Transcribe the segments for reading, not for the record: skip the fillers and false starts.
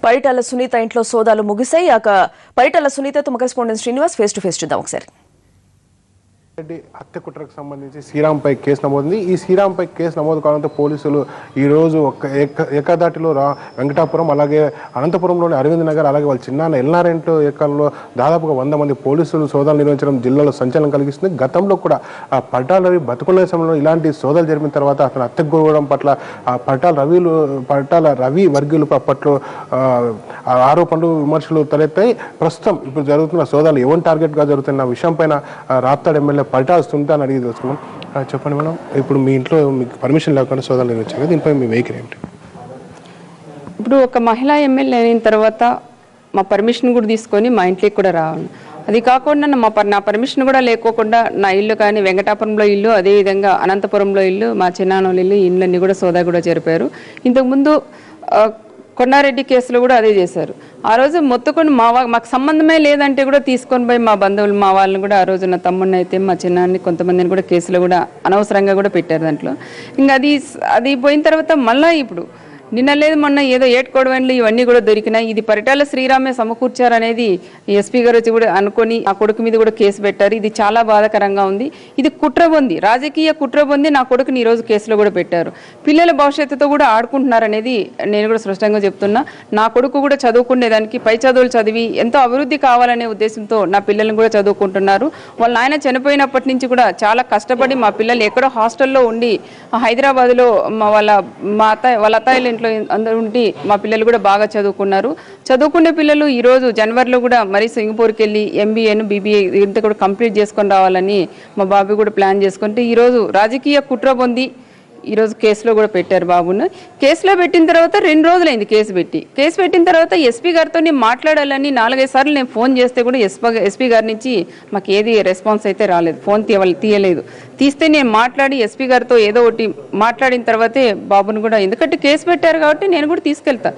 పరిటాల సునీత ఇంట్లో సోదాలు ముగిశాయి. పరిటాల సునీతతో మా correspondent Srinivas face to face చూద్దాం ఒకసారి. రెడ్డి హత్య కుట్రకు సంబంధించి శ్రీరామ్పై కేసు నమోదుంది. ఈ శ్రీరామ్పై కేసు నమోదు కావడంతో పోలీసులు ఈరోజు ఏకదాటిలో వెంకటాపురం, అలాగే అనంతపురంలోని అరవింద్ నగర్, అలాగే వాళ్ళ చిన్నాన్న ఎల్నారెంట్ ఏకాల్లో దాదాపుగా 100 మంది పోలీసులు సోదాలు నిర్వహించడం జిల్లాలో సంచలనం కలిగిస్తుంది. గతంలో కూడా పరిటాల రవి బతుకున్న సమయంలో ఇలాంటి సోదాలు జరిపిన తర్వాత అతను హత్యకు గురవడం పట్ల పరిటాల రవి వర్గీయులు అప్పట్లో ఆరోపణలు, విమర్శలు తలెత్తాయి. ప్రస్తుతం ఇప్పుడు జరుగుతున్న సోదాలు ఎవరి టార్గెట్గా జరుగుతున్న విషయం పైన రాప్తాడు ఎమ్మెల్యే పరిటాల సునీత అని అడిగి తెలుసుకున్నాం. చెప్పండి మేడం, ఇప్పుడు మీ ఇంట్లో మీకు పర్మిషన్ లేకుండా సోదాలు నిర్వహించారు, దీనిపై మీ వెహికల్ ఏమిటి? ఇప్పుడు ఒక మహిళా ఎమ్మెల్యే అయిన తర్వాత మా పర్మిషన్ కూడా తీసుకొని మా ఇంట్లోకి కూడా రావాలి. అది కాకుండా నా పర్మిషన్ కూడా లేకోకుండా నా ఇల్లు కానీ వెంకటాపురంలో ఇల్లు, అదేవిధంగా అనంతపురంలో ఇల్లు, మా చిన్నాన్నోళ్ళ ఇల్లు, ఇండ్లన్నీ కూడా సోదా కూడా జరిపారు. ఇంతకుముందు కొండారెడ్డి కేసులో కూడా అదే చేశారు. ఆ రోజు మొత్తుకొని మాకు సంబంధమే లేదంటే కూడా తీసుకొని పోయి మా బంధువులు, మా వాళ్ళని కూడా ఆ రోజు నా తమ్ముడిని అయితే మా చిన్నాన్ని కొంతమందిని కూడా కేసులో కూడా అనవసరంగా కూడా పెట్టారు దాంట్లో. ఇంకా అది పోయిన తర్వాత మళ్ళీ ఇప్పుడు నిన్న లేదు మొన్న ఏదో ఏటుకోవడంలో ఇవన్నీ కూడా దొరికినాయి. ఇది పరిటాల శ్రీరామే సమకూర్చారనేది ఎస్పీ గారు వచ్చి కూడా అనుకొని ఆ కొడుకు మీద కూడా కేసు పెట్టారు. ఇది చాలా బాధాకరంగా ఉంది. ఇది కుట్ర పొంది, రాజకీయ కుట్ర పొంది నా కొడుకుని ఈ రోజు కేసులో కూడా పెట్టారు. పిల్లల భవిష్యత్తుతో కూడా ఆడుకుంటున్నారనేది నేను కూడా స్పష్టంగా చెప్తున్నా. నా కొడుకు కూడా చదువుకునేదానికి పై చదువులు చదివి ఎంతో అభివృద్ధి కావాలనే ఉద్దేశంతో నా పిల్లల్ని కూడా చదువుకుంటున్నారు. వాళ్ళ నాయన చనిపోయినప్పటి నుంచి కూడా చాలా కష్టపడి మా పిల్లలు ఎక్కడో హాస్టల్లో ఉండి హైదరాబాద్లో వాళ్ళ అత్తాయిల ఇంట్లో అందరూ ఉండి మా పిల్లలు కూడా బాగా చదువుకున్నారు. చదువుకునే పిల్లలు ఈరోజు జనవరిలో కూడా మరి సింగపూర్కి వెళ్ళి ఎంబీఏను BBA ఇంత కూడా కంప్లీట్ చేసుకొని రావాలని మా బాబు కూడా ప్లాన్ చేసుకుంటే ఈరోజు రాజకీయ కుట్ర పొంది ఈరోజు కేసులో కూడా పెట్టారు బాబును. కేసులో పెట్టిన తర్వాత 2 రోజులైంది కేసు పెట్టిన తర్వాత ఎస్పీ గారితో మాట్లాడాలని 4-5 సార్లు నేను ఫోన్ చేస్తే కూడా ఎస్పీ గారి నుంచి మాకు ఏది రెస్పాన్స్ అయితే రాలేదు, ఫోన్ తీయలేదు. తీస్తే నేను మాట్లాడి ఎస్పీ గారితో ఏదో ఒకటి మాట్లాడిన తర్వాతే బాబును కూడా, ఎందుకంటే కేసు పెట్టారు కాబట్టి నేను కూడా తీసుకెళ్తా.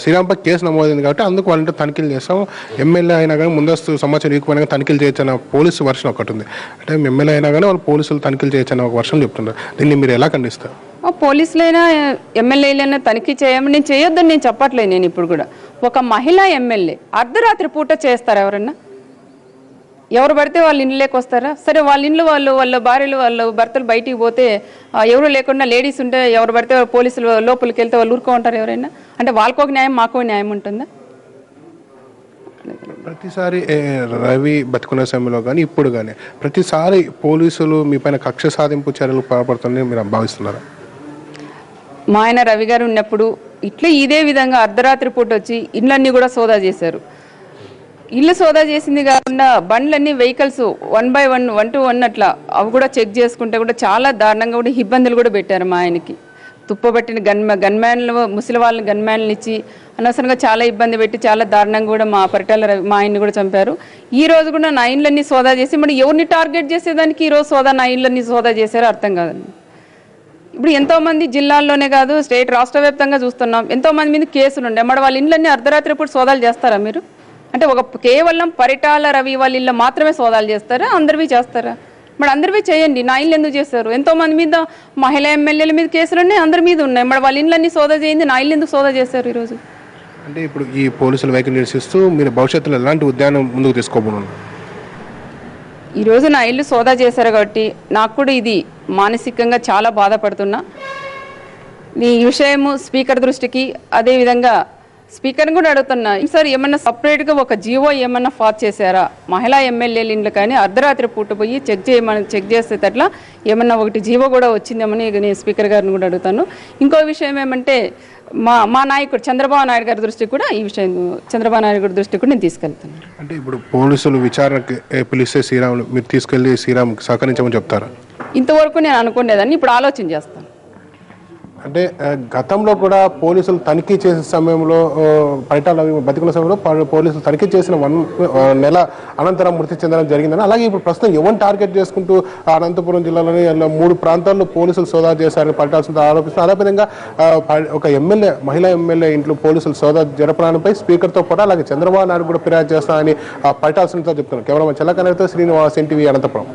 శ్రీరాంపై కేసు నమోదైంది కాబట్టి అందుకు వాళ్ళంటే తనిఖీలు చేస్తాం. ఎమ్మెల్యే అయినా కానీ ముందస్తు సమాచారం ఇవ్వకపోయినా తనిఖీలు చేయొచ్చన్న పోలీసు వర్షన్ ఒకటి ఉంది. అంటే ఎమ్మెల్యే అయినా కానీ వాళ్ళు పోలీసులు తనిఖీలు చేయొచ్చన్న ఒక వర్షం చెప్తున్నారు. దీన్ని మీరు ఎలా ఖండిస్తారు? పోలీసులైనా ఎమ్మెల్యేలైనా తనిఖీ చేయమని నేను చేయొద్దని నేను చెప్పట్లేదు. నేను ఇప్పుడు కూడా ఒక మహిళా ఎమ్మెల్యే అర్ధరాత్రి పూట చేస్తారా? ఎవరన్నా ఎవరు పడితే వాళ్ళ ఇంట్లోకి వస్తారా? సరే, వాళ్ళ ఇంట్లో వాళ్ళ భార్యలు వాళ్ళ భర్తలు బయటికి పోతే ఎవరు లేకుండా లేడీస్ ఉంటే ఎవరు పడితే పోలీసులు లోపలికి వెళ్తే వాళ్ళు ఊరుకో ఉంటారు ఎవరైనా? అంటే వాళ్ళకొక న్యాయం మాకో న్యాయం ఉంటుందా? ప్రతిసారి రవి బతుకున్న సమయంలో కానీ ఇప్పుడు కానీ ప్రతిసారి పోలీసులు మీ పైన కక్ష సాధింపు చర్యలు పాల్పడుతుందని మీరు భావిస్తున్నారా? మా ఆయన రవి గారు ఉన్నప్పుడు ఇదే విధంగా అర్ధరాత్రి పూట వచ్చి ఇళ్ళన్నీ కూడా సోదా చేశారు. ఇల్లు సోదా చేసింది కాకుండా బండ్లన్నీ వెహికల్స్ 1 by 1 1 to 1 అట్లా అవి కూడా చెక్ చేసుకుంటే కూడా చాలా దారుణంగా కూడా ఇబ్బందులు కూడా పెట్టారు మా ఆయనకి. తుప్పబట్టిన గన్మ్యాన్లు, ముసలి వాళ్ళని గన్మ్యాన్లు ఇచ్చి అనవసరంగా చాలా ఇబ్బంది పెట్టి చాలా దారుణంగా కూడా మా పరిటాల మా ఆయన్ని కూడా చంపారు. ఈ రోజు కూడా నా ఇండ్లన్నీ సోదా చేసి మరి ఎవరిని టార్గెట్ చేసేదానికి ఈరోజు నా ఇండ్లన్నీ సోదా చేశారో అర్థం కాదండి. ఇప్పుడు ఎంతోమంది జిల్లాల్లోనే కాదు స్టేట్ రాష్ట్ర వ్యాప్తంగా చూస్తున్నాం, ఎంతోమంది మీద కేసులు ఉండే మరి వాళ్ళ ఇండ్లన్నీ అర్ధరాత్రి పూట సోదాలు చేస్తారా మీరు? అంటే కేవలం పరిటాల రవి వాళ్ళ ఇళ్ళ మాత్రమే సోదాలు చేస్తారా? అందరివి చేస్తారా? మరి అందరివి చేయండి. నా ఇల్లు ఎందుకు చేస్తారు? ఎంతోమంది మీద మహిళా ఎమ్మెల్యేల మీద కేసులు ఉన్నాయి, అందరి మీద ఉన్నాయి. మరి వాళ్ళ ఇళ్ళన్నీ సోదా చేయండి, నా ఇల్లు ఎందుకు సోదా చేస్తారు ఈరోజు? అంటే ఇప్పుడు ఈ పోలీసుల వైఖరి నిరసిస్తూ మీరు భవిష్యత్తులో ఎలాంటి ఉద్యానం ముందుకు తీసుకోబోతున్నారు? ఈరోజు నా ఇల్లు సోదా చేశారు కాబట్టి నాకు కూడా ఇది మానసికంగా చాలా బాధపడుతున్నా. ఈ విషయము స్పీకర్ దృష్టికి, అదేవిధంగా స్పీకర్ని కూడా అడుగుతున్నా, సార్ ఏమన్నా సపరేట్గా ఒక జీవో ఏమన్నా పాస్ చేశారా? మహిళా ఎమ్మెల్యేల ఇండ్లు కానీ అర్ధరాత్రి పూట పోయి చెక్ చేసేటట్లా ఏమన్నా ఒకటి జీవో కూడా వచ్చిందేమని నేను స్పీకర్ గారిని కూడా అడుగుతాను. ఇంకో విషయం ఏమంటే మా నాయకుడు చంద్రబాబు నాయుడు గారి దృష్టికి కూడా ఈ విషయం చంద్రబాబు నాయుడు గారి దృష్టికి కూడా నేను తీసుకెళ్తాను. అంటే ఇప్పుడు పోలీసులు విచారణకి పిలిస్తే శ్రీరాములు మీరు తీసుకెళ్లి శ్రీరామ్కి సహకరించమని చెప్తారా? ఇంతవరకు నేను అనుకునేదాన్ని, ఇప్పుడు ఆలోచన చేస్తాను. అంటే గతంలో కూడా పోలీసులు తనిఖీ చేసే సమయంలో పరిటాల బతికున్న సమయంలో పోలీసులు తనిఖీ చేసిన 1 నెల అనంతరం మృతి చెందడం జరిగిందని, అలాగే ఇప్పుడు ప్రస్తుతం ఎవరిని టార్గెట్ చేసుకుంటూ అనంతపురం జిల్లాలోని 3 ప్రాంతాల్లో పోలీసులు సోదా చేశారని పరిటాల ఆరోపిస్తున్నారు. అదేవిధంగా ఒక మహిళా ఎమ్మెల్యే ఇంట్లో పోలీసులు సోదా జరపడానిపై స్పీకర్తో పాటు అలాగే చంద్రబాబు నాయుడు కూడా ఫిర్యాదు చేస్తారని పరిటాల సునీత చెప్తున్నారు. కెమెరామెన్ చెల్లకనతో శ్రీనివాస్, NTV, అనంతపురం.